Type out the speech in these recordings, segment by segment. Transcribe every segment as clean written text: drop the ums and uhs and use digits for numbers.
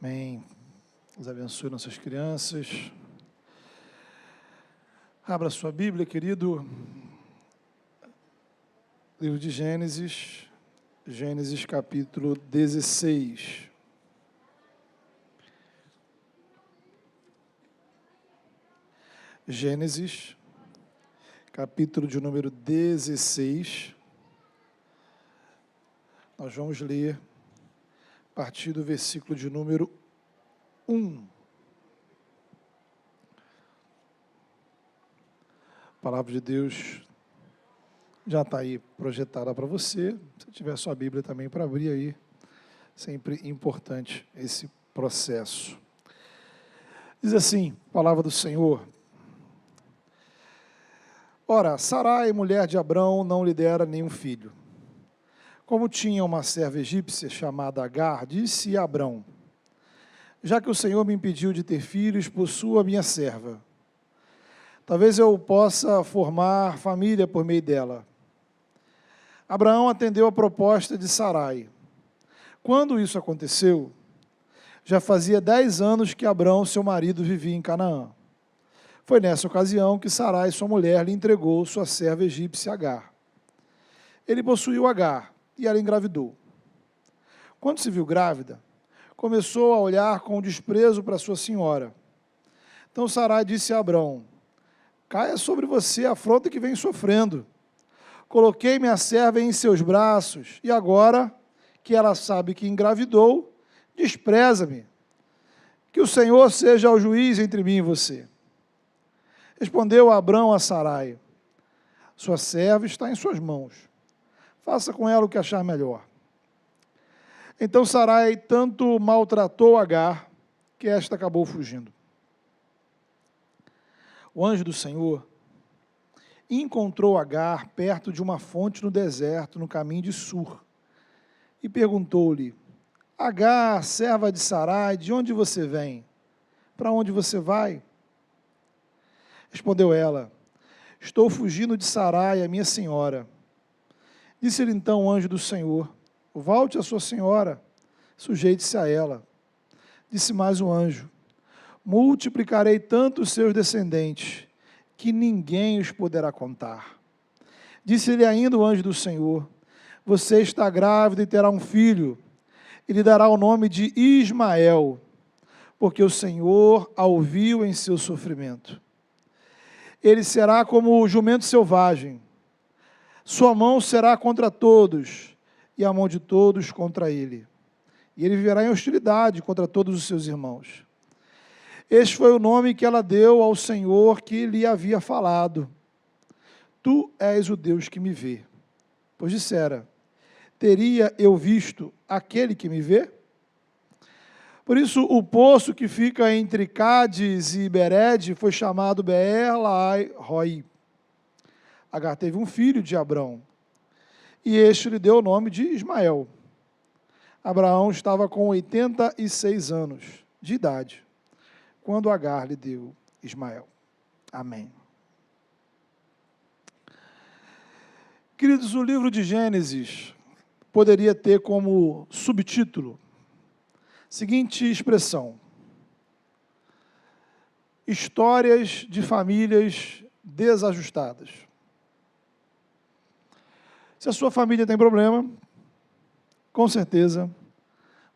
Amém. Deus abençoe nossas crianças. Abra sua Bíblia, querido. Livro de Gênesis, Gênesis capítulo 16. Gênesis, capítulo de número 16. Nós vamos ler a partir do versículo de número 1. A palavra de Deus já está aí projetada para você. Se tiver sua Bíblia também para abrir aí, sempre importante esse processo. Diz assim, palavra do Senhor. Ora, Sarai, mulher de Abrão, não lhe dera nenhum filho. Como tinha uma serva egípcia chamada Agar, disse a Abrão: já que o Senhor me impediu de ter filhos, possua a minha serva. Talvez eu possa formar família por meio dela. Abraão atendeu a proposta de Sarai. Quando isso aconteceu, já fazia 10 anos que Abrão, seu marido, vivia em Canaã. Foi nessa ocasião que Sarai, sua mulher, lhe entregou sua serva egípcia Agar. Ele possuiu Agar e ela engravidou. Quando se viu grávida, começou a olhar com desprezo para sua senhora. Então Sarai disse a Abrão: caia sobre você a afronta que vem sofrendo. Coloquei minha serva em seus braços, e agora que ela sabe que engravidou, despreza-me. Que o Senhor seja o juiz entre mim e você. Respondeu Abrão a Sarai: sua serva está em suas mãos. Faça com ela o que achar melhor. Então Sarai tanto maltratou Agar, que esta acabou fugindo. O anjo do Senhor encontrou Agar perto de uma fonte no deserto, no caminho de Sur, e perguntou-lhe: Agar, serva de Sarai, de onde você vem? Para onde você vai? Respondeu ela: estou fugindo de Sarai, a minha senhora. Disse-lhe então o anjo do Senhor: volte a sua senhora, sujeite-se a ela. Disse mais o anjo: multiplicarei tanto os seus descendentes, que ninguém os poderá contar. Disse-lhe ainda o anjo do Senhor: você está grávida e terá um filho, e lhe dará o nome de Ismael, porque o Senhor a ouviu em seu sofrimento. Ele será como o jumento selvagem, sua mão será contra todos, e a mão de todos contra ele. E ele viverá em hostilidade contra todos os seus irmãos. Este foi o nome que ela deu ao Senhor que lhe havia falado: tu és o Deus que me vê. Pois dissera: teria eu visto aquele que me vê? Por isso o poço que fica entre Cádiz e Bered foi chamado Beer-Lahai-Roi. Agar teve um filho de Abrão, e este lhe deu o nome de Ismael. Abraão estava com 86 anos de idade, quando Agar lhe deu Ismael. Amém. Queridos, o livro de Gênesis poderia ter como subtítulo seguinte expressão: histórias de famílias desajustadas. Se a sua família tem problema, com certeza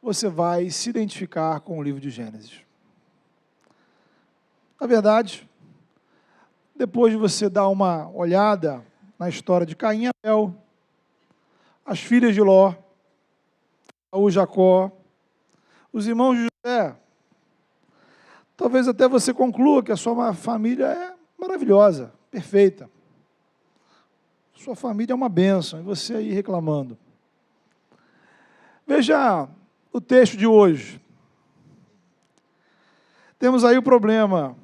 você vai se identificar com o livro de Gênesis. Na verdade, depois de você dar uma olhada na história de Caim e Abel, as filhas de Ló, Saul, Jacó, os irmãos de José, talvez até você conclua que a sua família é maravilhosa, perfeita. Sua família é uma bênção, e você aí reclamando. Veja o texto de hoje. Temos aí o problema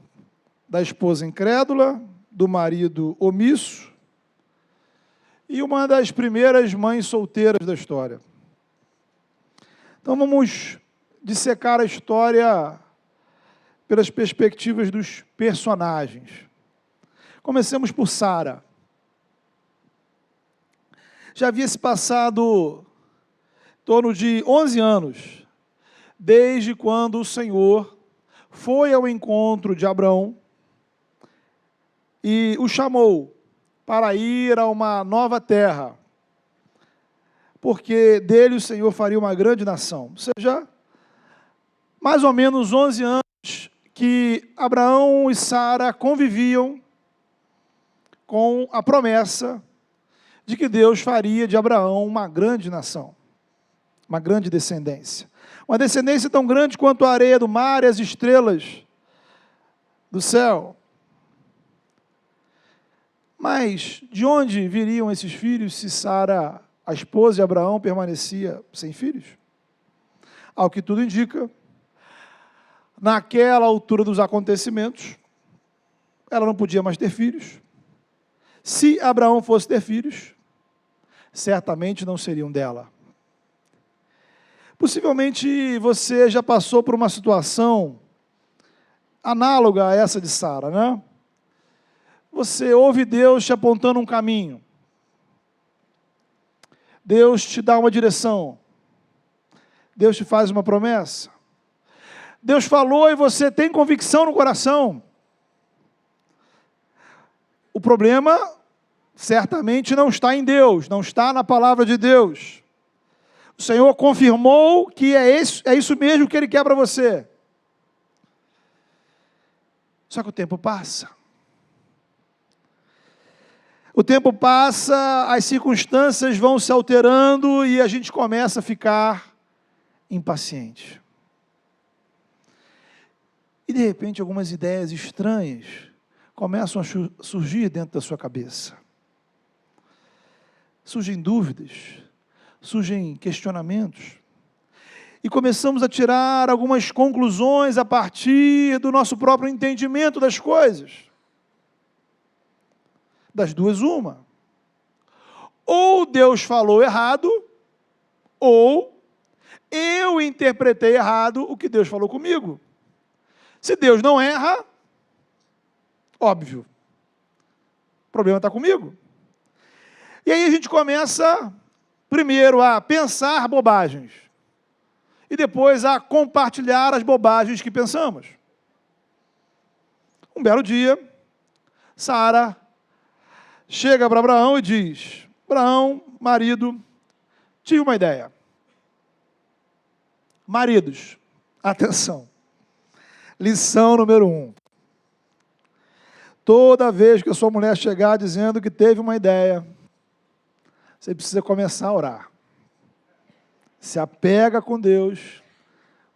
da esposa incrédula, do marido omisso, e uma das primeiras mães solteiras da história. Então vamos dissecar a história pelas perspectivas dos personagens. Comecemos por Sara. Já havia se passado em torno de 11 anos desde quando o Senhor foi ao encontro de Abrão e o chamou para ir a uma nova terra, porque dele o Senhor faria uma grande nação. Ou seja, mais ou menos 11 anos que Abraão e Sara conviviam com a promessa de que Deus faria de Abraão uma grande nação, uma grande descendência. Uma descendência tão grande quanto a areia do mar e as estrelas do céu. Mas de onde viriam esses filhos se Sara, a esposa de Abraão, permanecia sem filhos? Ao que tudo indica, naquela altura dos acontecimentos, ela não podia mais ter filhos. Se Abraão fosse ter filhos, certamente não seriam dela. Possivelmente você já passou por uma situação análoga a essa de Sara, né? Você ouve Deus te apontando um caminho. Deus te dá uma direção. Deus te faz uma promessa. Deus falou e você tem convicção no coração. O problema certamente não está em Deus, não está na palavra de Deus. O Senhor confirmou que é isso mesmo que Ele quer para você. Só que o tempo passa. O tempo passa, as circunstâncias vão se alterando e a gente começa a ficar impaciente. E de repente algumas ideias estranhas começam a surgir dentro da sua cabeça. Surgem dúvidas, surgem questionamentos. E começamos a tirar algumas conclusões a partir do nosso próprio entendimento das coisas. Das duas, uma. Ou Deus falou errado, ou eu interpretei errado o que Deus falou comigo. Se Deus não erra, óbvio, o problema está comigo. E aí a gente começa, primeiro, a pensar bobagens, e depois a compartilhar as bobagens que pensamos. Um belo dia, Sara chega para Abraão e diz: Abraão, marido, tive uma ideia. Maridos, atenção. Lição número 1. Toda vez que a sua mulher chegar dizendo que teve uma ideia, você precisa começar a orar. Se apega com Deus,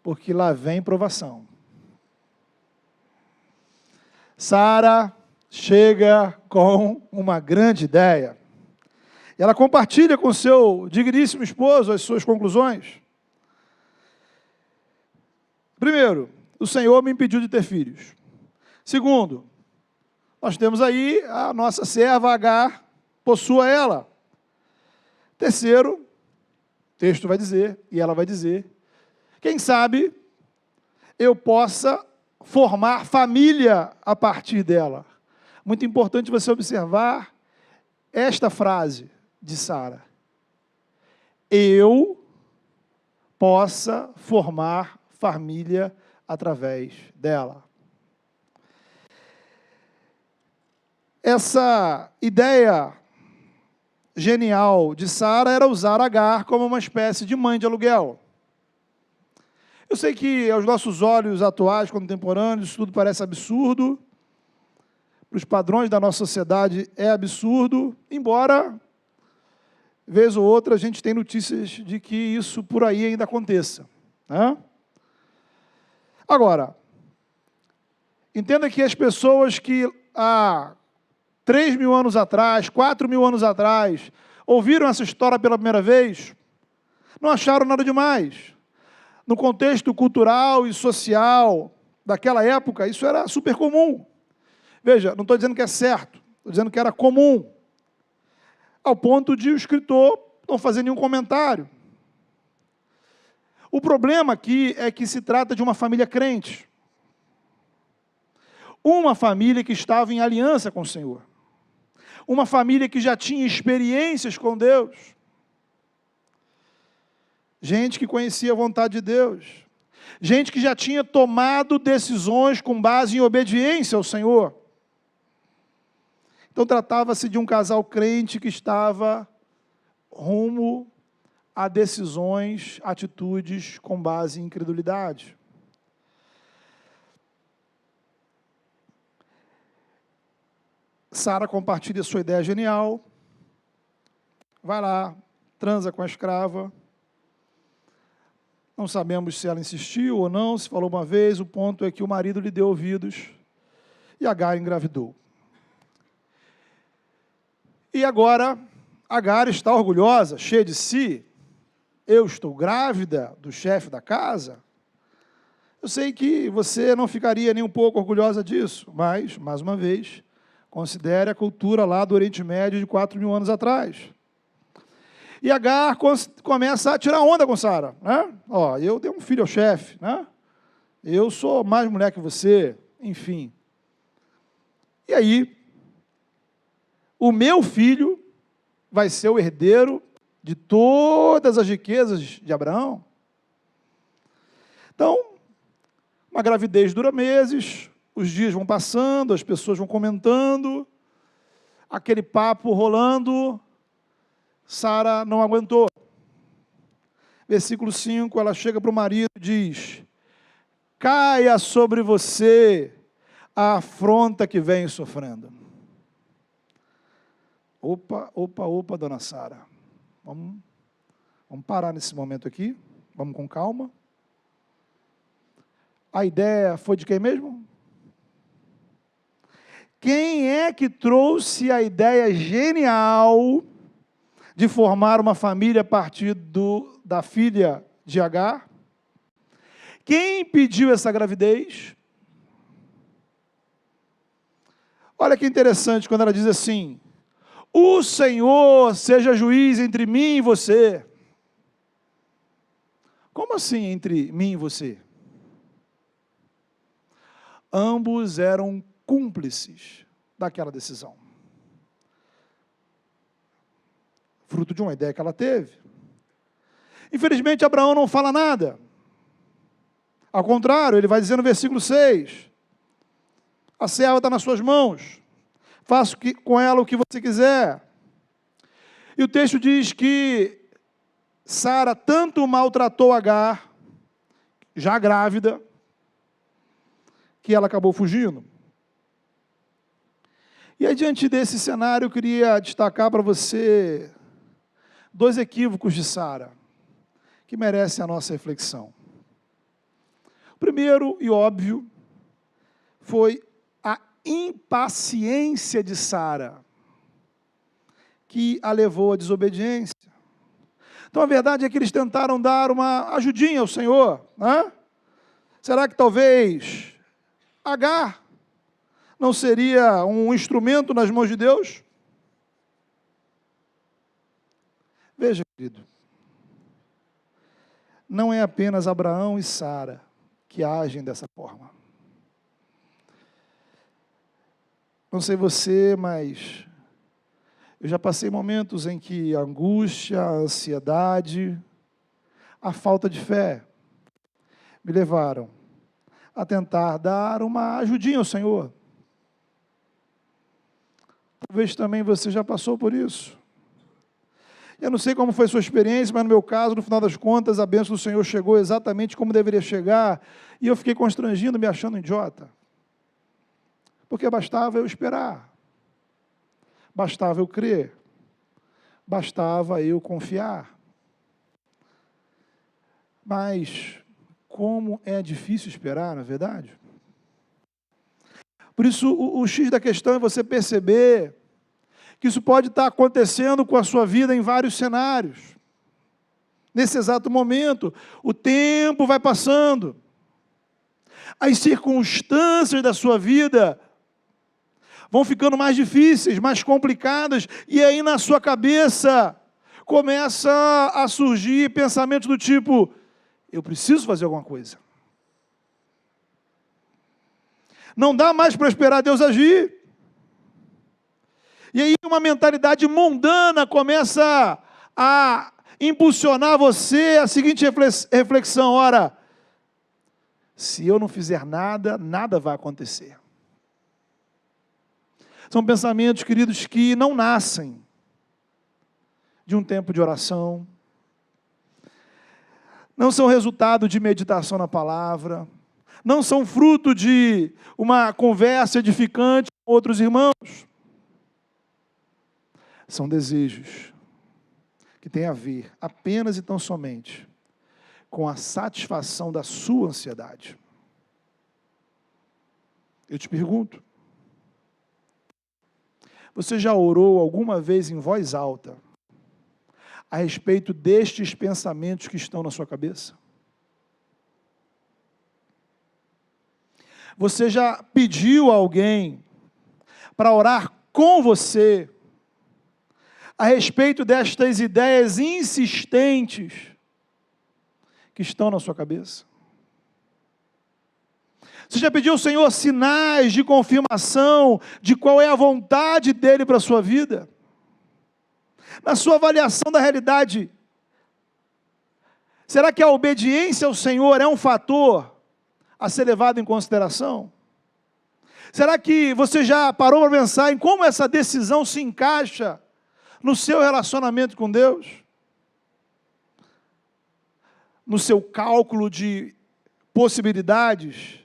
porque lá vem provação. Sara chega com uma grande ideia. E ela compartilha com seu digníssimo esposo as suas conclusões. Primeiro, o Senhor me impediu de ter filhos. Segundo, nós temos aí a nossa serva Agar, possua ela. Terceiro, o texto vai dizer, e ela vai dizer, quem sabe eu possa formar família a partir dela. Muito importante você observar esta frase de Sara. Eu possa formar família através dela. Essa ideia genial de Sara era usar Agar como uma espécie de mãe de aluguel. Eu sei que aos nossos olhos atuais, contemporâneos, isso tudo parece absurdo. Para os padrões da nossa sociedade é absurdo, embora, vez ou outra, a gente tem notícias de que isso por aí ainda aconteça, né? Agora, entenda que as pessoas que há 3.000 anos atrás, 4.000 anos atrás, ouviram essa história pela primeira vez, não acharam nada demais. No contexto cultural e social daquela época, isso era super comum. Veja, não estou dizendo que é certo, estou dizendo que era comum, ao ponto de o escritor não fazer nenhum comentário. O problema aqui é que se trata de uma família crente. Uma família que estava em aliança com o Senhor. Uma família que já tinha experiências com Deus. Gente que conhecia a vontade de Deus. gente que já tinha tomado decisões com base em obediência ao Senhor. Então tratava-se de um casal crente que estava rumo a decisões, atitudes com base em incredulidade. Sara compartilha sua ideia genial, vai lá, transa com a escrava. Não sabemos se ela insistiu ou não, se falou uma vez, o ponto é que o marido lhe deu ouvidos e Agar engravidou. E agora, Agar está orgulhosa, cheia de si. Eu estou grávida do chefe da casa. Eu sei que você não ficaria nem um pouco orgulhosa disso, mas, mais uma vez, considere a cultura lá do Oriente Médio de 4.000 anos atrás. E Agar começa a tirar onda com Sara, né? Ó, eu dei um filho ao chefe, né? Eu sou mais mulher que você, enfim. E aí, o meu filho vai ser o herdeiro de todas as riquezas de Abraão. Então, uma gravidez dura meses, os dias vão passando, as pessoas vão comentando, aquele papo rolando. Sara não aguentou. Versículo 5, ela chega para o marido e diz: caia sobre você a afronta que vem sofrendo. Opa, dona Sara. Vamos parar nesse momento aqui. Vamos com calma. A ideia foi de quem mesmo? Quem é que trouxe a ideia genial de formar uma família a partir da filha de Agar? Quem pediu essa gravidez? Olha que interessante quando ela diz assim: o Senhor seja juiz entre mim e você. Como assim entre mim e você? Ambos eram cúmplices daquela decisão. Fruto de uma ideia que ela teve. Infelizmente, Abraão não fala nada. Ao contrário, ele vai dizer no versículo 6, a serva está nas suas mãos, faça com ela o que você quiser. E o texto diz que Sara tanto maltratou Agar, já grávida, que ela acabou fugindo. E aí, diante desse cenário, eu queria destacar para você 2 equívocos de Sara, que merecem a nossa reflexão. O primeiro, e óbvio, foi a impaciência de Sara, que a levou à desobediência. Então, a verdade é que eles tentaram dar uma ajudinha ao Senhor, né? Será que talvez Agar não seria um instrumento nas mãos de Deus? Veja, querido, não é apenas Abraão e Sara que agem dessa forma. Não sei você, mas eu já passei momentos em que a angústia, a ansiedade, a falta de fé me levaram a tentar dar uma ajudinha ao Senhor. Talvez também você já passou por isso. Eu não sei como foi a sua experiência, mas no meu caso, no final das contas, a bênção do Senhor chegou exatamente como deveria chegar, e eu fiquei constrangido, me achando idiota. Porque bastava eu esperar, bastava eu crer, bastava eu confiar. Mas como é difícil esperar, não é verdade? Por isso, o X da questão é você perceber que isso pode estar acontecendo com a sua vida em vários cenários. Nesse exato momento, o tempo vai passando, as circunstâncias da sua vida vão ficando mais difíceis, mais complicadas, e aí na sua cabeça começa a surgir pensamentos do tipo: eu preciso fazer alguma coisa. Não dá mais para esperar Deus agir. E aí uma mentalidade mundana começa a impulsionar você a seguinte reflexão: ora, se eu não fizer nada, nada vai acontecer. São pensamentos, queridos, que não nascem de um tempo de oração, não são resultado de meditação na palavra, não são fruto de uma conversa edificante com outros irmãos. São desejos que têm a ver apenas e tão somente com a satisfação da sua ansiedade. Eu te pergunto, você já orou alguma vez em voz alta a respeito destes pensamentos que estão na sua cabeça? Você já pediu a alguém para orar com você a respeito destas ideias insistentes que estão na sua cabeça? Você já pediu ao Senhor sinais de confirmação de qual é a vontade dEle para a sua vida? Na sua avaliação da realidade, será que a obediência ao Senhor é um fator a ser levado em consideração? Será que você já parou para pensar em como essa decisão se encaixa no seu relacionamento com Deus? No seu cálculo de possibilidades?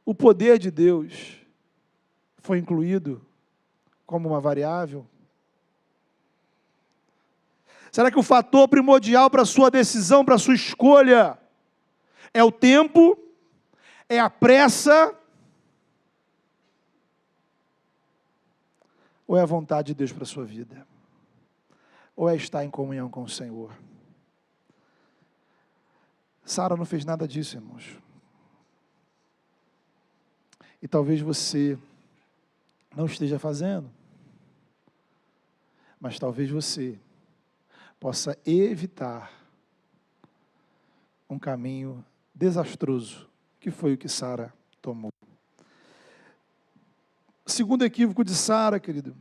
O poder de Deus foi incluído como uma variável? Será que o fator primordial para a sua decisão, para a sua escolha, é o tempo? É a pressa? Ou é a vontade de Deus para a sua vida? Ou é estar em comunhão com o Senhor? Sara não fez nada disso, irmãos. E talvez você não esteja fazendo, mas talvez você possa evitar um caminho desastroso, que foi o que Sara tomou. O segundo equívoco de Sara, querido,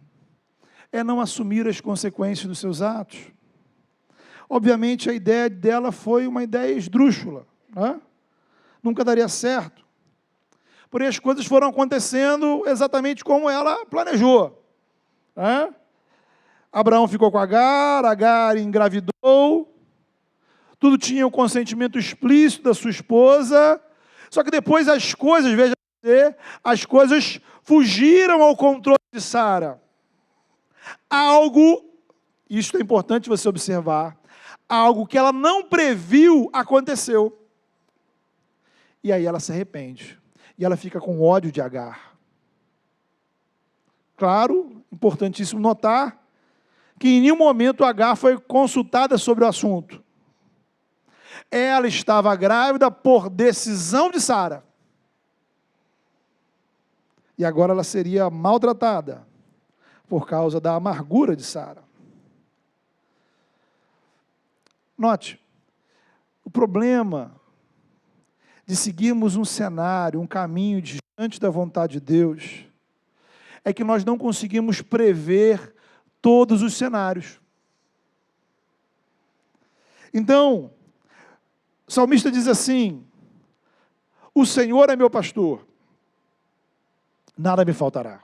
é não assumir as consequências dos seus atos. Obviamente, a ideia dela foi uma ideia esdrúxula, né? Nunca daria certo. Porém, as coisas foram acontecendo exatamente como ela planejou, né? Abraão ficou com Agar engravidou, tudo tinha o consentimento explícito da sua esposa, só que depois as coisas, veja você, as coisas fugiram ao controle de Sara. Algo, isto é importante você observar, algo que ela não previu aconteceu. E aí ela se arrepende. E ela fica com ódio de Agar. Claro, importantíssimo notar, que em nenhum momento Agar foi consultada sobre o assunto. Ela estava grávida por decisão de Sara. E agora ela seria maltratada por causa da amargura de Sara. Note, o problema de seguirmos um cenário, um caminho diante da vontade de Deus, é que nós não conseguimos prever todos os cenários. Então, o salmista diz assim: o Senhor é meu pastor, nada me faltará.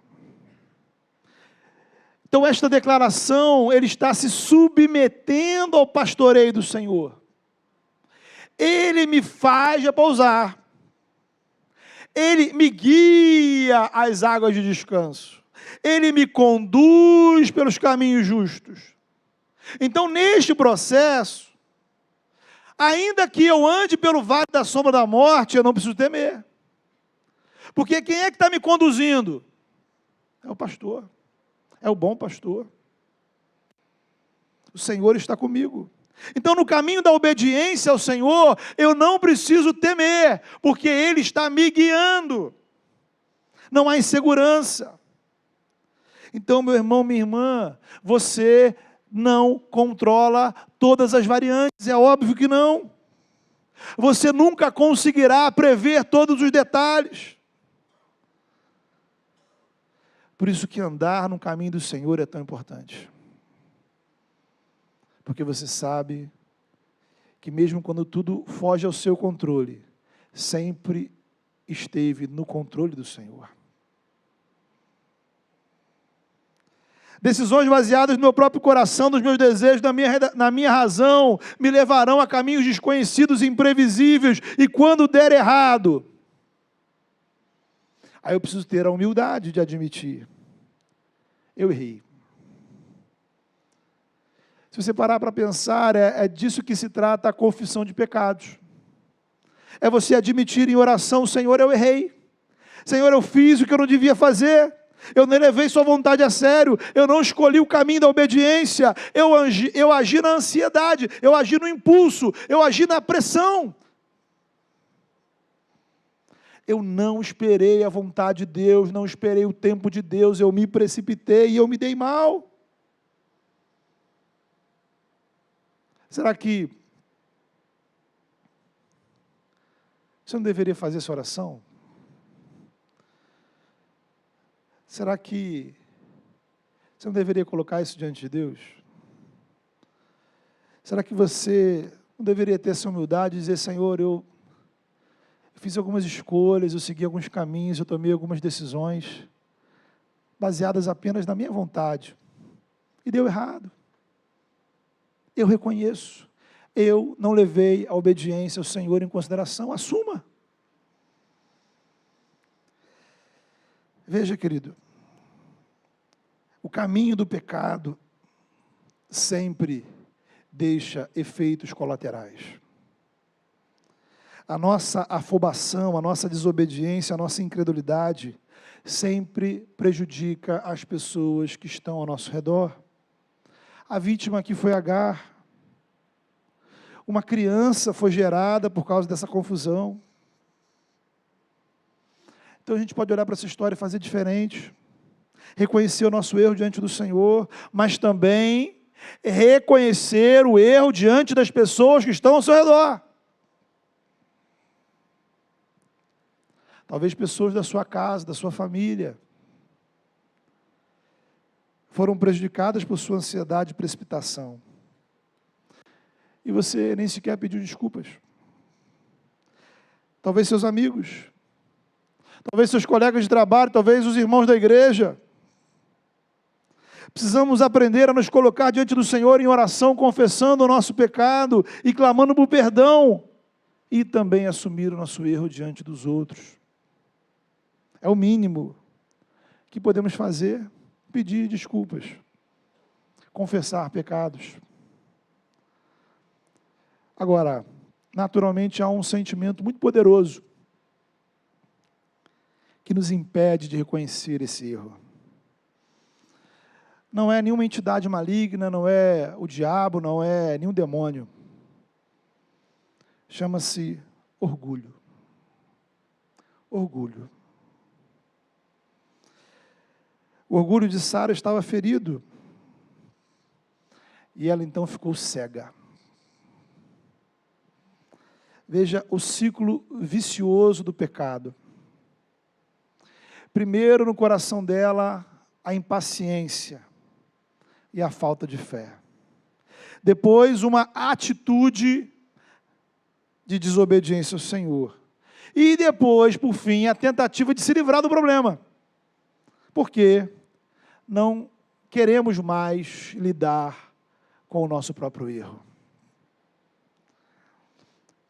Então, esta declaração, ele está se submetendo ao pastoreio do Senhor. Ele me faz repousar. Ele me guia às águas de descanso. Ele me conduz pelos caminhos justos. Então, neste processo, ainda que eu ande pelo vale da sombra da morte, eu não preciso temer. Porque quem é que está me conduzindo? É o pastor. É o bom pastor. O Senhor está comigo. Então, no caminho da obediência ao Senhor, eu não preciso temer, porque Ele está me guiando. Não há insegurança. Então, meu irmão, minha irmã, você não controla todas as variantes, é óbvio que não. Você nunca conseguirá prever todos os detalhes. Por isso que andar no caminho do Senhor é tão importante. Porque você sabe que mesmo quando tudo foge ao seu controle, sempre esteve no controle do Senhor. Decisões baseadas no meu próprio coração, nos meus desejos, na minha razão, me levarão a caminhos desconhecidos e imprevisíveis, e quando der errado, aí eu preciso ter a humildade de admitir, eu errei. Se você parar para pensar, é disso que se trata a confissão de pecados. É você admitir em oração, Senhor, eu errei. Senhor, eu fiz o que eu não devia fazer. Eu não levei sua vontade a sério. Eu não escolhi o caminho da obediência. Eu agi na ansiedade. Eu agi no impulso. Eu agi na pressão. Eu não esperei a vontade de Deus. Não esperei o tempo de Deus. Eu me precipitei e eu me dei mal. Será que você não deveria fazer essa oração? Será que você não deveria colocar isso diante de Deus? Será que você não deveria ter essa humildade e dizer, Senhor, eu fiz algumas escolhas, eu segui alguns caminhos, eu tomei algumas decisões, baseadas apenas na minha vontade, e deu errado. Eu reconheço, eu não levei a obediência ao Senhor em consideração, assuma. Veja, querido, o caminho do pecado sempre deixa efeitos colaterais. A nossa afobação, a nossa desobediência, a nossa incredulidade sempre prejudica as pessoas que estão ao nosso redor. A vítima aqui foi Agar. Uma criança foi gerada por causa dessa confusão. Então a gente pode olhar para essa história e fazer diferente. Reconhecer o nosso erro diante do Senhor, mas também reconhecer o erro diante das pessoas que estão ao seu redor. Talvez pessoas da sua casa, da sua família, foram prejudicadas por sua ansiedade e precipitação. E você nem sequer pediu desculpas. Talvez seus amigos, talvez seus colegas de trabalho, talvez os irmãos da igreja. Precisamos aprender a nos colocar diante do Senhor em oração, confessando o nosso pecado e clamando por perdão. E também assumir o nosso erro diante dos outros. É o mínimo que podemos fazer, pedir desculpas, confessar pecados. Agora, naturalmente há um sentimento muito poderoso que nos impede de reconhecer esse erro. Não é nenhuma entidade maligna, não é o diabo, não é nenhum demônio. Chama-se orgulho. Orgulho. O orgulho de Sara estava ferido. E ela então ficou cega. Veja o ciclo vicioso do pecado. Primeiro, no coração dela, a impaciência e a falta de fé. Depois, uma atitude de desobediência ao Senhor. E depois, por fim, a tentativa de se livrar do problema. Porque não queremos mais lidar com o nosso próprio erro.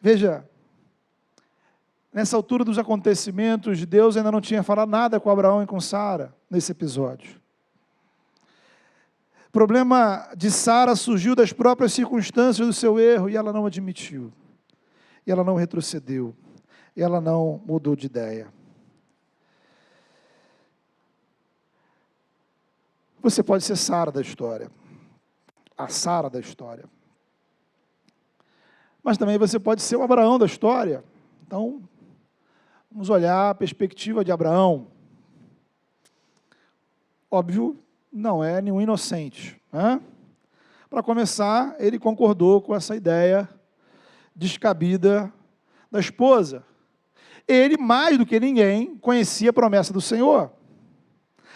Veja, nessa altura dos acontecimentos, Deus ainda não tinha falado nada com Abraão e com Sara, nesse episódio. O problema de Sara surgiu das próprias circunstâncias do seu erro, e ela não admitiu. E ela não retrocedeu. E ela não mudou de ideia. Você pode ser Sara da história. A Sara da história. Mas também você pode ser o Abraão da história. Então, vamos olhar a perspectiva de Abraão. Óbvio, não é nenhum inocente. Né? Para começar, ele concordou com essa ideia descabida da esposa. Ele, mais do que ninguém, conhecia a promessa do Senhor.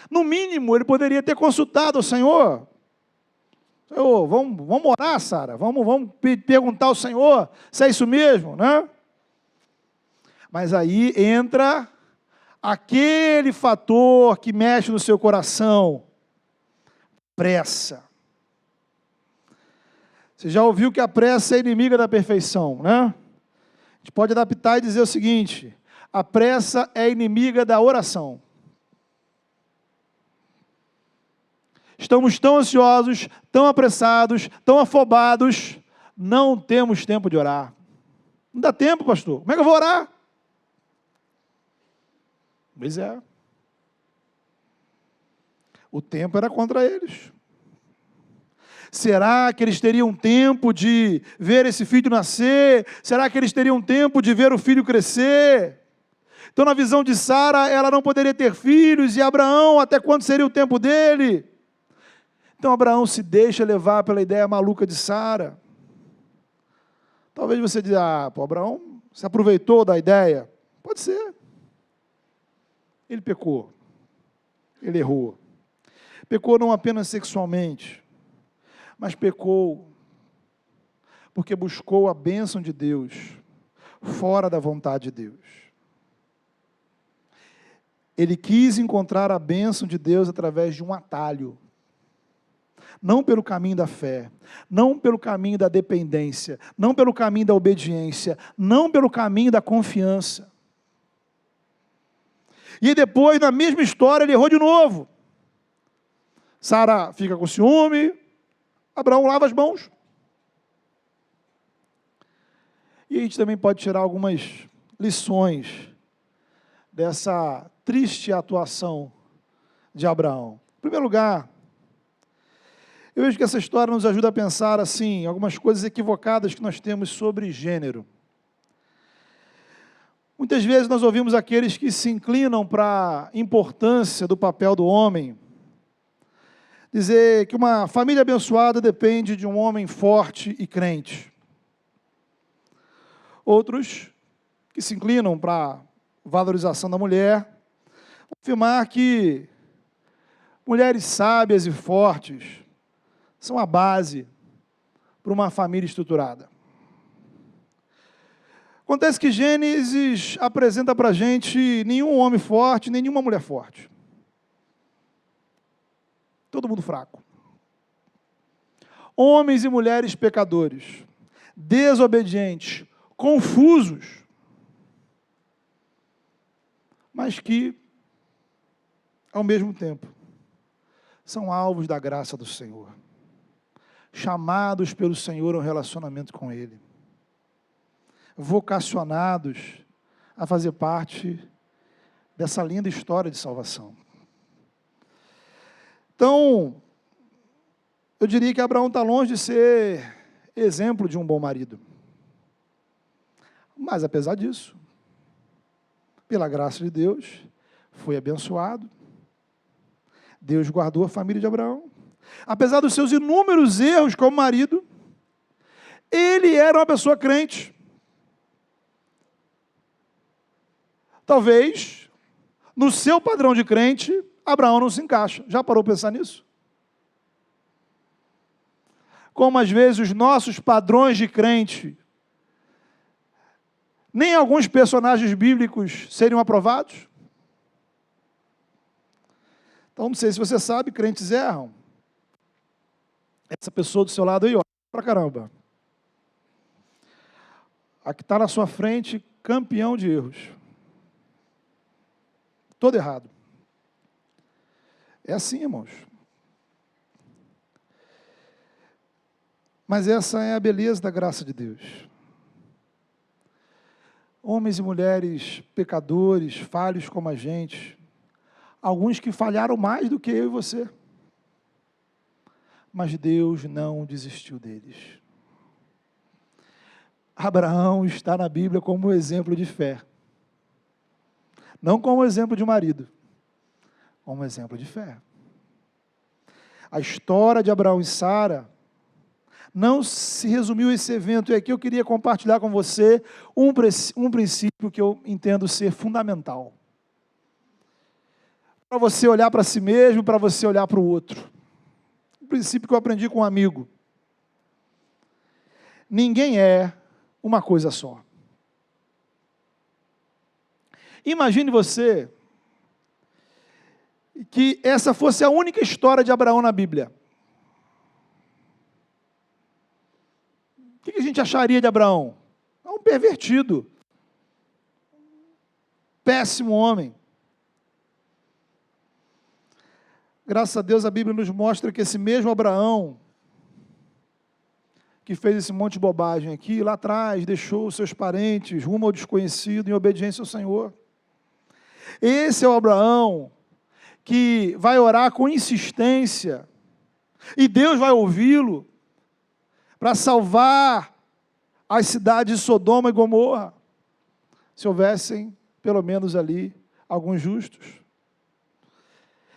No mínimo, ele poderia ter consultado o Senhor. Senhor, vamos orar, Sara? Vamos perguntar ao Senhor se é isso mesmo, né? Mas aí entra aquele fator que mexe no seu coração: pressa. Você já ouviu que a pressa é inimiga da perfeição, né? A gente pode adaptar e dizer o seguinte: a pressa é inimiga da oração. Estamos tão ansiosos, tão apressados, tão afobados, não temos tempo de orar. Não dá tempo, pastor. Como é que eu vou orar? Pois é. O tempo era contra eles. Será que eles teriam tempo de ver esse filho nascer? Será que eles teriam tempo de ver o filho crescer? Então, na visão de Sara, ela não poderia ter filhos, e Abraão, até quando seria o tempo dele? Então, Abraão se deixa levar pela ideia maluca de Sara. Talvez você diga: Abraão se aproveitou da ideia. Pode ser. Ele pecou. Ele errou. Pecou não apenas sexualmente, mas pecou porque buscou a bênção de Deus fora da vontade de Deus. Ele quis encontrar a bênção de Deus através de um atalho. Não pelo caminho da fé, não pelo caminho da dependência, não pelo caminho da obediência, não pelo caminho da confiança. E depois, na mesma história, ele errou de novo. Sara fica com ciúme, Abraão lava as mãos. E a gente também pode tirar algumas lições dessa triste atuação de Abraão. Em primeiro lugar, eu vejo que essa história nos ajuda a pensar assim, algumas coisas equivocadas que nós temos sobre gênero. Muitas vezes nós ouvimos aqueles que se inclinam para a importância do papel do homem, dizer que uma família abençoada depende de um homem forte e crente. Outros que se inclinam para a valorização da mulher, afirmar que mulheres sábias e fortes são a base para uma família estruturada. Acontece que Gênesis apresenta para a gente nenhum homem forte, nem nenhuma mulher forte. Todo mundo fraco. Homens e mulheres pecadores, desobedientes, confusos, mas que, ao mesmo tempo, são alvos da graça do Senhor, chamados pelo Senhor ao relacionamento com Ele, vocacionados a fazer parte dessa linda história de salvação. Então, eu diria que Abraão está longe de ser exemplo de um bom marido. Mas, apesar disso, pela graça de Deus, foi abençoado. Deus guardou a família de Abraão. Apesar dos seus inúmeros erros como marido, ele era uma pessoa crente. Talvez, no seu padrão de crente, Abraão não se encaixa. Já parou para pensar nisso? Como às vezes os nossos padrões de crente, nem alguns personagens bíblicos seriam aprovados? Então, não sei se você sabe, crentes erram. Essa pessoa do seu lado aí, ó, pra caramba. A que está na sua frente, campeão de erros. Todo errado. É assim, irmãos. Mas essa é a beleza da graça de Deus. Homens e mulheres pecadores, falhos como a gente, alguns que falharam mais do que eu e você. Mas Deus não desistiu deles. Abraão está na Bíblia como exemplo de fé. Não como exemplo de marido, como exemplo de fé. A história de Abraão e Sara não se resumiu a esse evento, e aqui eu queria compartilhar com você um princípio que eu entendo ser fundamental. Para você olhar para si mesmo, para você olhar para o outro. Um princípio que eu aprendi com um amigo. Ninguém é uma coisa só. Imagine você que essa fosse a única história de Abraão na Bíblia. O que a gente acharia de Abraão? É um pervertido, péssimo homem. Graças a Deus a Bíblia nos mostra que esse mesmo Abraão, que fez esse monte de bobagem aqui, lá atrás, deixou os seus parentes rumo ao desconhecido em obediência ao Senhor. Esse é o Abraão que vai orar com insistência, e Deus vai ouvi-lo, para salvar as cidades de Sodoma e Gomorra, se houvessem, pelo menos ali, alguns justos.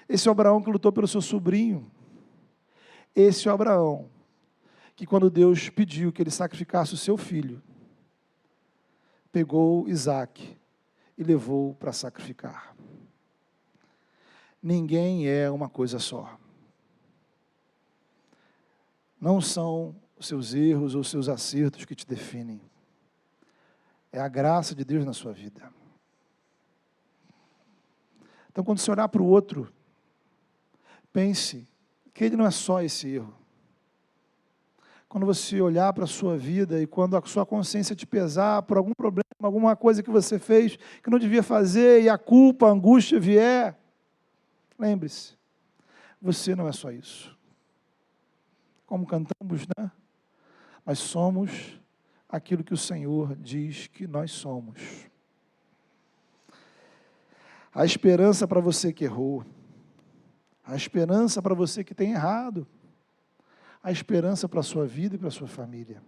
Esse é o Abraão que lutou pelo seu sobrinho. Esse é o Abraão que, quando Deus pediu que ele sacrificasse o seu filho, pegou Isaque e levou para sacrificar. Ninguém é uma coisa só. Não são os seus erros ou os seus acertos que te definem. É a graça de Deus na sua vida. Então, quando você olhar para o outro, pense que ele não é só esse erro. Quando você olhar para a sua vida e quando a sua consciência te pesar por algum problema, alguma coisa que você fez que não devia fazer e a culpa, a angústia vier, lembre-se, você não é só isso. Como cantamos, né? Nós somos aquilo que o Senhor diz que nós somos. A esperança para você que errou, a esperança para você que tem errado, a esperança para a sua vida e para a sua família.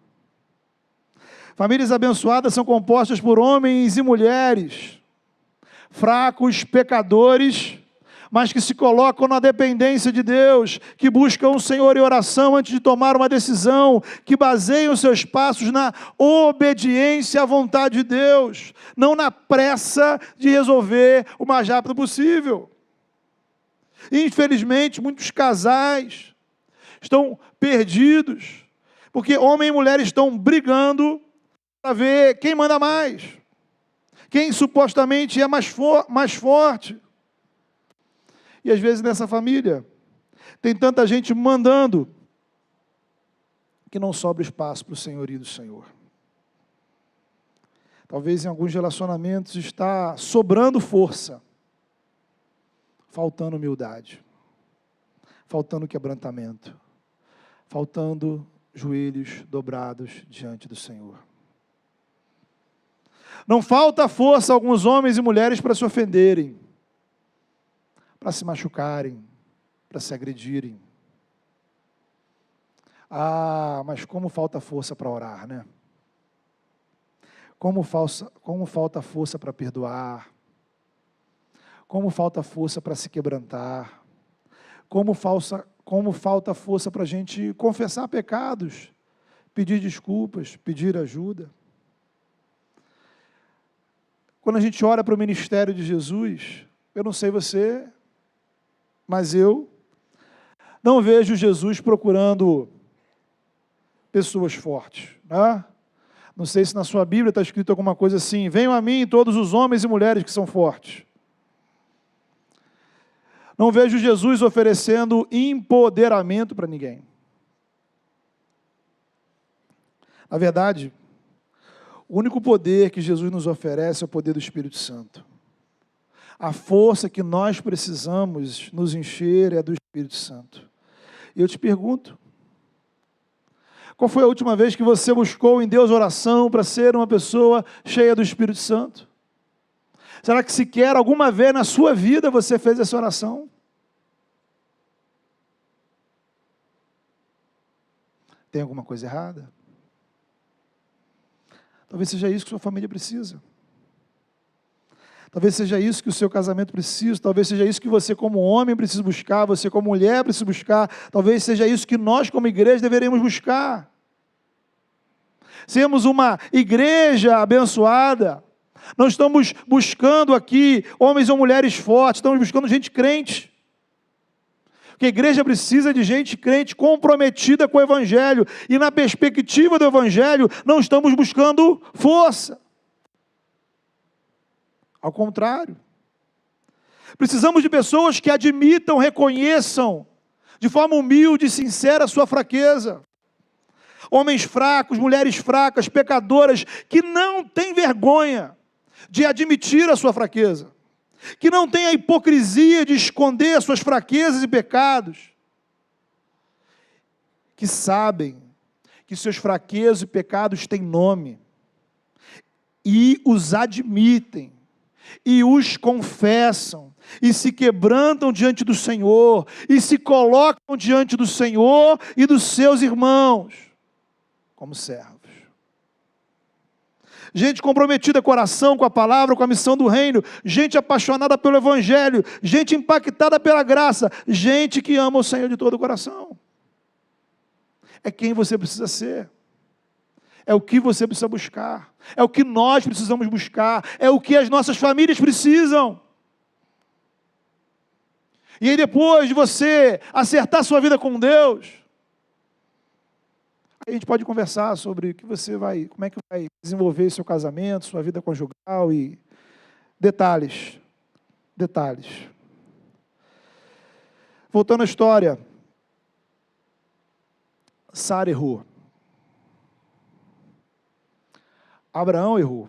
Famílias abençoadas são compostas por homens e mulheres, fracos, pecadores, mas que se colocam na dependência de Deus, que buscam o Senhor em oração antes de tomar uma decisão, que baseiam seus passos na obediência à vontade de Deus, não na pressa de resolver o mais rápido possível. Infelizmente, muitos casais estão perdidos, porque homem e mulher estão brigando para ver quem manda mais, quem supostamente é mais forte. E às vezes nessa família tem tanta gente mandando que não sobra espaço para o senhorio do Senhor. Talvez em alguns relacionamentos está sobrando força, faltando humildade, faltando quebrantamento, faltando joelhos dobrados diante do Senhor. Não falta força a alguns homens e mulheres para se ofenderem, para se machucarem, para se agredirem. Ah, mas como falta força para orar, né? Como falta força para perdoar. Como falta força para se quebrantar. Como falta força para a gente confessar pecados, pedir desculpas, pedir ajuda. Quando a gente olha para o ministério de Jesus, eu não sei você, mas eu não vejo Jesus procurando pessoas fortes, né? Não sei se na sua Bíblia está escrito alguma coisa assim: venham a mim todos os homens e mulheres que são fortes. Não vejo Jesus oferecendo empoderamento para ninguém. Na verdade, o único poder que Jesus nos oferece é o poder do Espírito Santo. A força que nós precisamos nos encher é do Espírito Santo. E eu te pergunto, qual foi a última vez que você buscou em Deus oração para ser uma pessoa cheia do Espírito Santo? Será que sequer alguma vez na sua vida você fez essa oração? Tem alguma coisa errada? Talvez seja isso que sua família precisa. Talvez seja isso que o seu casamento precisa, talvez seja isso que você como homem precisa buscar, você como mulher precisa buscar, talvez seja isso que nós como igreja deveríamos buscar. Sermos uma igreja abençoada, não estamos buscando aqui homens ou mulheres fortes, estamos buscando gente crente. Porque a igreja precisa de gente crente comprometida com o Evangelho, e na perspectiva do Evangelho não estamos buscando força. Ao contrário. Precisamos de pessoas que admitam, reconheçam, de forma humilde e sincera, a sua fraqueza. Homens fracos, mulheres fracas, pecadoras, que não têm vergonha de admitir a sua fraqueza, que não têm a hipocrisia de esconder suas fraquezas e pecados, que sabem que seus fraquezas e pecados têm nome, e os admitem, e os confessam, e se quebrantam diante do Senhor, e se colocam diante do Senhor e dos seus irmãos, como servos. Gente comprometida coração com a palavra, com a missão do reino, gente apaixonada pelo evangelho, gente impactada pela graça, gente que ama o Senhor de todo o coração. É quem você precisa ser. É o que você precisa buscar. É o que nós precisamos buscar. É o que as nossas famílias precisam. E aí depois de você acertar sua vida com Deus, a gente pode conversar sobre como é que vai desenvolver seu casamento, sua vida conjugal e detalhes. Voltando à história, Sara errou. Abraão errou.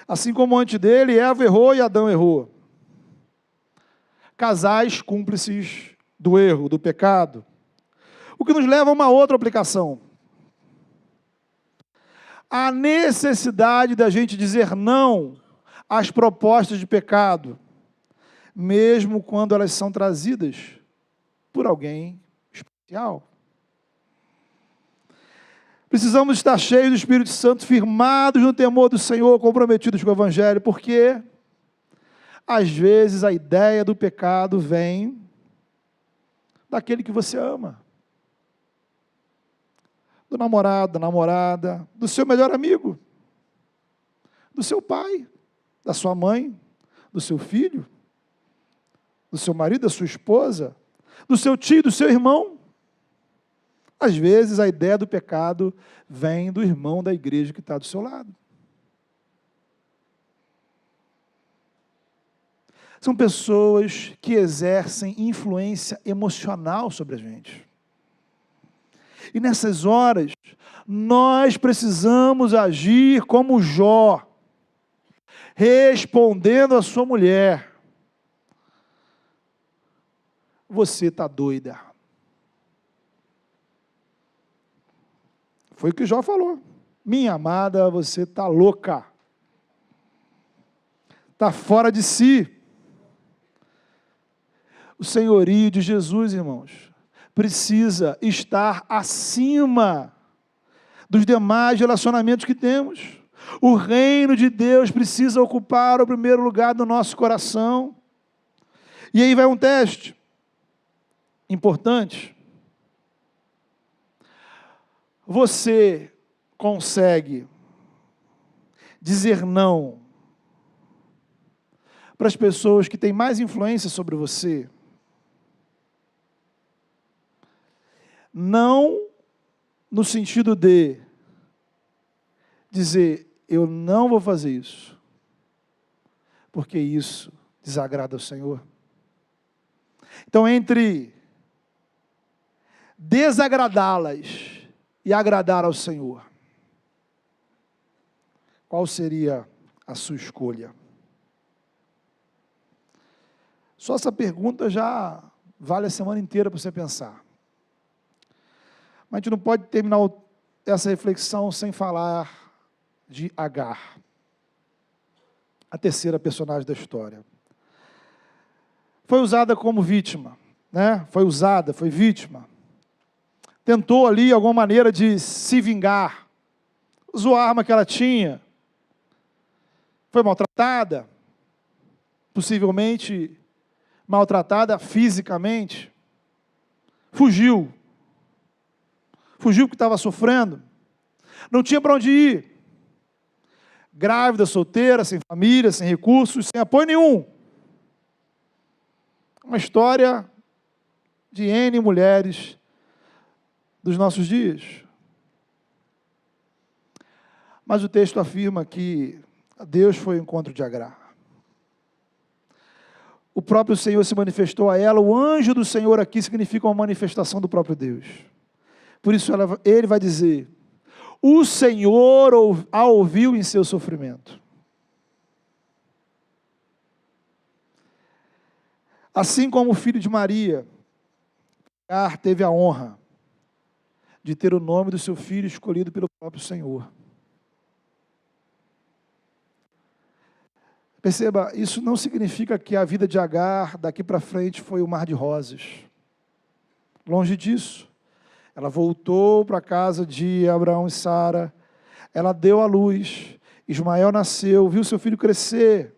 Assim como antes dele, Eva errou e Adão errou. Casais cúmplices do erro, do pecado. O que nos leva a uma outra aplicação. A necessidade da gente dizer não às propostas de pecado, mesmo quando elas são trazidas por alguém especial. Precisamos estar cheios do Espírito Santo, firmados no temor do Senhor, comprometidos com o Evangelho, porque às vezes a ideia do pecado vem daquele que você ama. Do namorado, da namorada, do seu melhor amigo, do seu pai, da sua mãe, do seu filho, do seu marido, da sua esposa, do seu tio, do seu irmão. Às vezes a ideia do pecado vem do irmão da igreja que está do seu lado. São pessoas que exercem influência emocional sobre a gente. E nessas horas, nós precisamos agir como Jó, respondendo à sua mulher: você está doida. Foi o que Jó falou. Minha amada, você está louca. Está fora de si. O senhorio de Jesus, irmãos, precisa estar acima dos demais relacionamentos que temos. O reino de Deus precisa ocupar o primeiro lugar do nosso coração. E aí vai um teste importante. Você consegue dizer não para as pessoas que têm mais influência sobre você? Não no sentido de dizer, eu não vou fazer isso, porque isso desagrada ao Senhor. Então, entre desagradá-las e agradar ao Senhor, qual seria a sua escolha? Só essa pergunta já vale a semana inteira para você pensar. Mas a gente não pode terminar essa reflexão sem falar de Agar, a terceira personagem da história. Foi usada como vítima, né? Foi vítima. Tentou ali, de alguma maneira, de se vingar. Usou a arma que ela tinha. Foi maltratada. Possivelmente maltratada fisicamente. Fugiu porque estava sofrendo, não tinha para onde ir, grávida, solteira, sem família, sem recursos, sem apoio nenhum. Uma história de N mulheres dos nossos dias. Mas o texto afirma que Deus foi ao encontro de Agar. O próprio Senhor se manifestou a ela. O anjo do Senhor aqui significa uma manifestação do próprio Deus. Por isso ele vai dizer: o Senhor a ouviu em seu sofrimento. Assim como o filho de Maria, Agar teve a honra de ter o nome do seu filho escolhido pelo próprio Senhor. Perceba, isso não significa que a vida de Agar daqui para frente foi um mar de rosas. Longe disso. Ela voltou para a casa de Abraão e Sara, ela deu à luz, Ismael nasceu, viu seu filho crescer.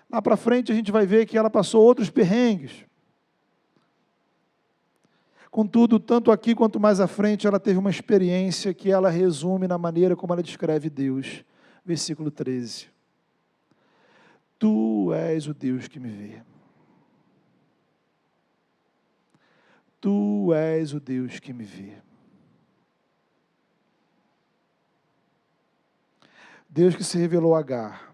Lá para frente a gente vai ver que ela passou outros perrengues. Contudo, tanto aqui quanto mais à frente, ela teve uma experiência que ela resume na maneira como ela descreve Deus. Versículo 13. Tu és o Deus que me vê. Tu és o Deus que me vê. Deus que se revelou a Agar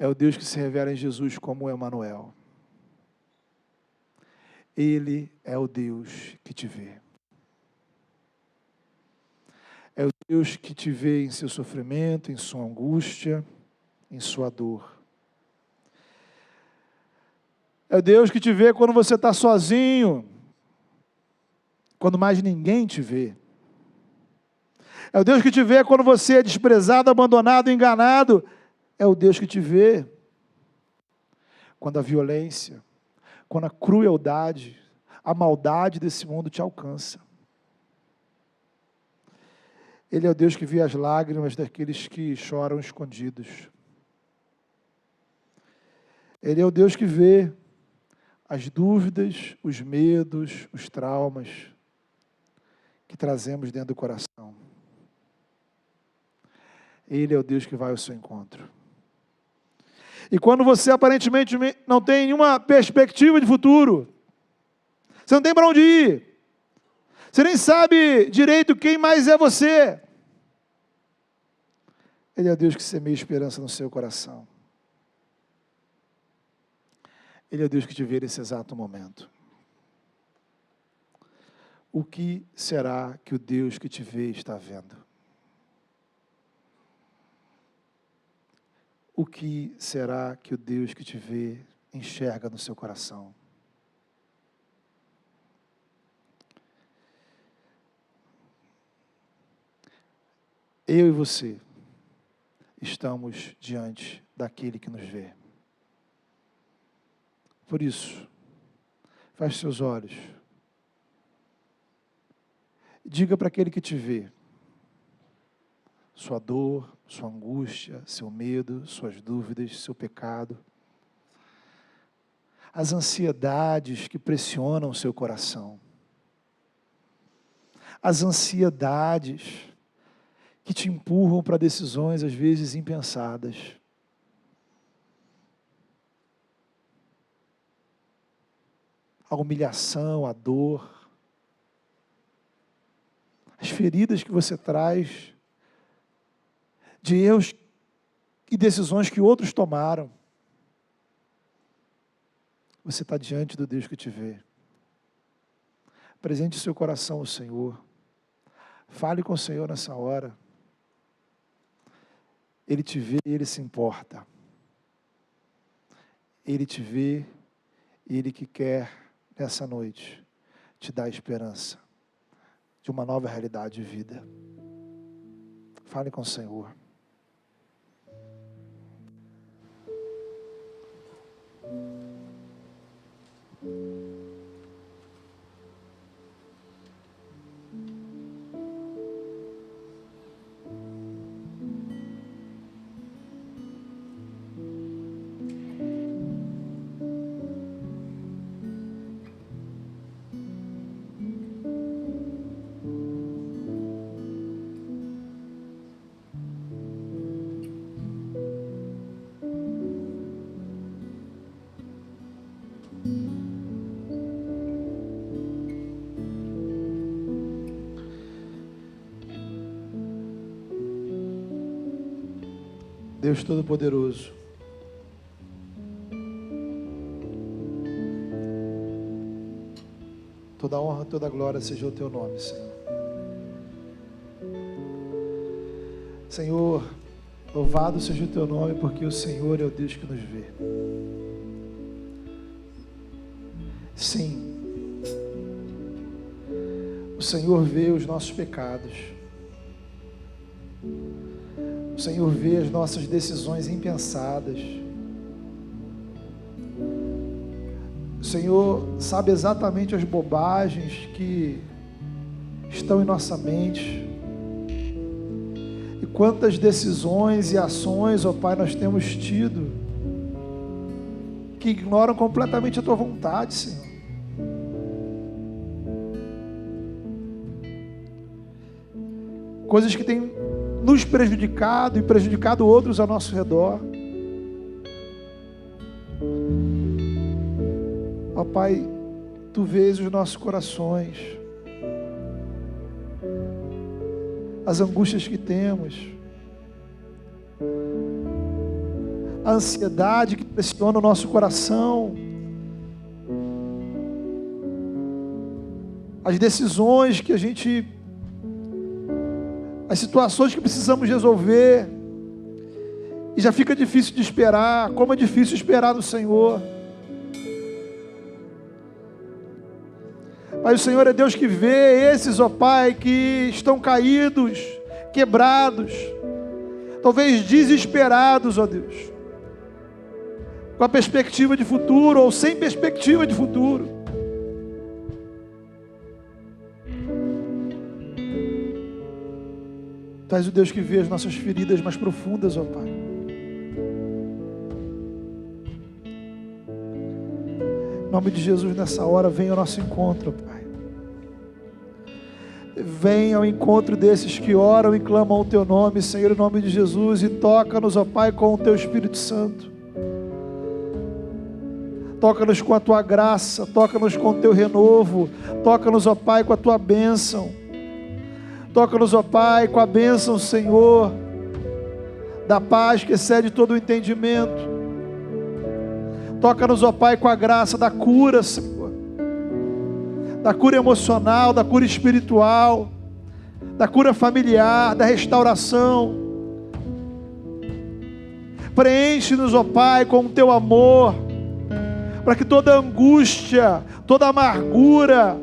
é o Deus que se revela em Jesus como Emanuel. Ele é o Deus que te vê. É o Deus que te vê em seu sofrimento, em sua angústia, em sua dor. É o Deus que te vê quando você está sozinho, quando mais ninguém te vê. É o Deus que te vê quando você é desprezado, abandonado, enganado. É o Deus que te vê quando a violência, quando a crueldade, a maldade desse mundo te alcança. Ele é o Deus que vê as lágrimas daqueles que choram escondidos. Ele é o Deus que vê as dúvidas, os medos, os traumas que trazemos dentro do coração. Ele é o Deus que vai ao seu encontro. E quando você aparentemente não tem nenhuma perspectiva de futuro, você não tem para onde ir, você nem sabe direito quem mais é você, Ele é o Deus que semeia esperança no seu coração. Ele é o Deus que te vê nesse exato momento. O que será que o Deus que te vê está vendo? O que será que o Deus que te vê enxerga no seu coração? Eu e você estamos diante daquele que nos vê. Por isso, feche seus olhos. Diga para aquele que te vê sua dor, sua angústia, seu medo, suas dúvidas, seu pecado, as ansiedades que pressionam o seu coração, as ansiedades que te empurram para decisões às vezes impensadas. A humilhação, a dor, as feridas que você traz de erros e decisões que outros tomaram. Você está diante do Deus que te vê. Apresente o seu coração ao Senhor. Fale com o Senhor nessa hora. Ele te vê e Ele se importa. Ele te vê e Ele que quer, nessa noite, te dar esperança de uma nova realidade de vida. Fale com o Senhor. Deus Todo-Poderoso, toda honra, toda glória seja o teu nome, Senhor. Senhor, louvado seja o teu nome, porque o Senhor é o Deus que nos vê. Sim, o Senhor vê os nossos pecados. O Senhor vê as nossas decisões impensadas. O Senhor sabe exatamente as bobagens que estão em nossa mente. E quantas decisões e ações, ó Pai, nós temos tido que ignoram completamente a Tua vontade, Senhor. Coisas que têm nos prejudicado e prejudicado outros ao nosso redor. Ó Pai, Tu vês os nossos corações, as angústias que temos, a ansiedade que pressiona o nosso coração, as decisões que as situações que precisamos resolver, e já fica difícil de esperar. Como é difícil esperar no Senhor. Pai, o Senhor é Deus que vê esses, ó Pai, que estão caídos, quebrados, talvez desesperados, ó Deus, com a perspectiva de futuro ou sem perspectiva de futuro. Tu és o Deus que vê as nossas feridas mais profundas, ó Pai. Em nome de Jesus, nessa hora, venha ao nosso encontro, ó Pai. Venha ao encontro desses que oram e clamam o Teu nome, Senhor, em nome de Jesus, e toca-nos, ó Pai, com o Teu Espírito Santo. Toca-nos com a Tua graça, toca-nos com o Teu renovo, toca-nos, ó Pai, com a Tua bênção. Toca-nos, ó Pai, com a bênção, Senhor, da paz que excede todo o entendimento. Toca-nos, ó Pai, com a graça da cura, Senhor, da cura emocional, da cura espiritual, da cura familiar, da restauração. Preenche-nos, ó Pai, com o Teu amor, para que toda angústia, toda amargura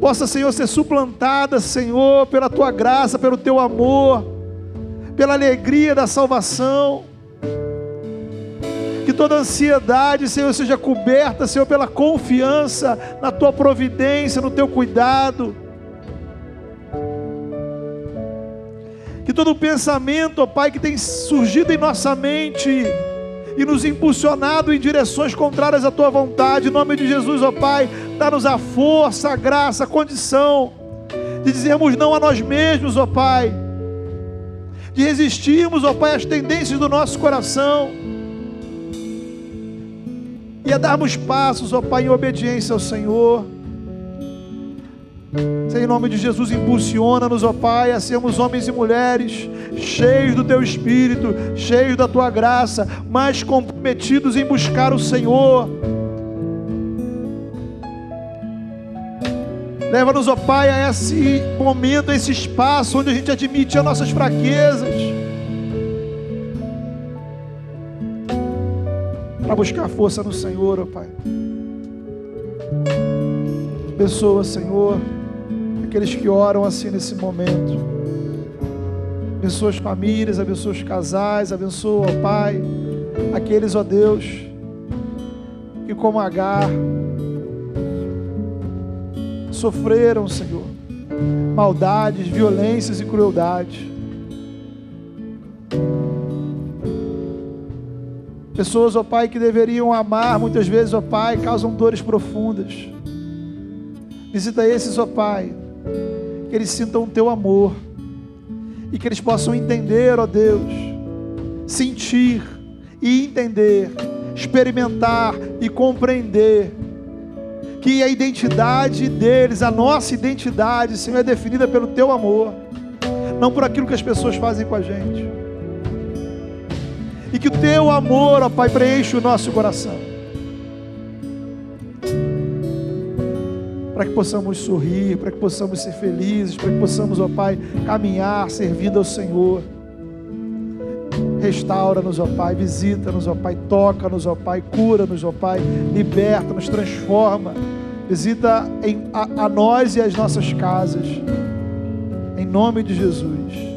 possa, Senhor, ser suplantada, Senhor, pela Tua graça, pelo Teu amor, pela alegria da salvação. Que toda ansiedade, Senhor, seja coberta, Senhor, pela confiança na Tua providência, no Teu cuidado. Que todo pensamento, ó Pai, que tem surgido em nossa mente e nos impulsionado em direções contrárias à Tua vontade, em nome de Jesus, ó Pai, dá-nos a força, a graça, a condição de dizermos não a nós mesmos, ó Pai, de resistirmos, ó Pai, às tendências do nosso coração e a darmos passos, ó Pai, em obediência ao Senhor. Senhor, em nome de Jesus, impulsiona-nos, ó Pai, a sermos homens e mulheres cheios do Teu Espírito, cheios da Tua graça, mais comprometidos em buscar o Senhor. Leva-nos, ó Pai, a esse momento, a esse espaço onde a gente admite as nossas fraquezas, para buscar força no Senhor, ó Pai. Abençoa, Senhor, aqueles que oram assim nesse momento. Abençoa as famílias, abençoa os casais, abençoa, ó Pai, aqueles, ó Deus, que como Agar sofreram, Senhor, maldades, violências e crueldades. Pessoas, ó Pai, que deveriam amar, muitas vezes, ó Pai, causam dores profundas. Visita esses, ó Pai, que eles sintam o Teu amor e que eles possam entender, ó Deus, sentir e entender, experimentar e compreender que a identidade deles, a nossa identidade, Senhor, é definida pelo Teu amor, não por aquilo que as pessoas fazem com a gente. e que o teu amor, ó Pai, preencha o nosso coração, para que possamos sorrir, para que possamos ser felizes, para que possamos, ó Pai, caminhar servindo ao Senhor. Restaura-nos, ó Pai, visita-nos, ó Pai, toca-nos, ó Pai, cura-nos, ó Pai, liberta-nos, transforma, visita a nós e as nossas casas, em nome de Jesus.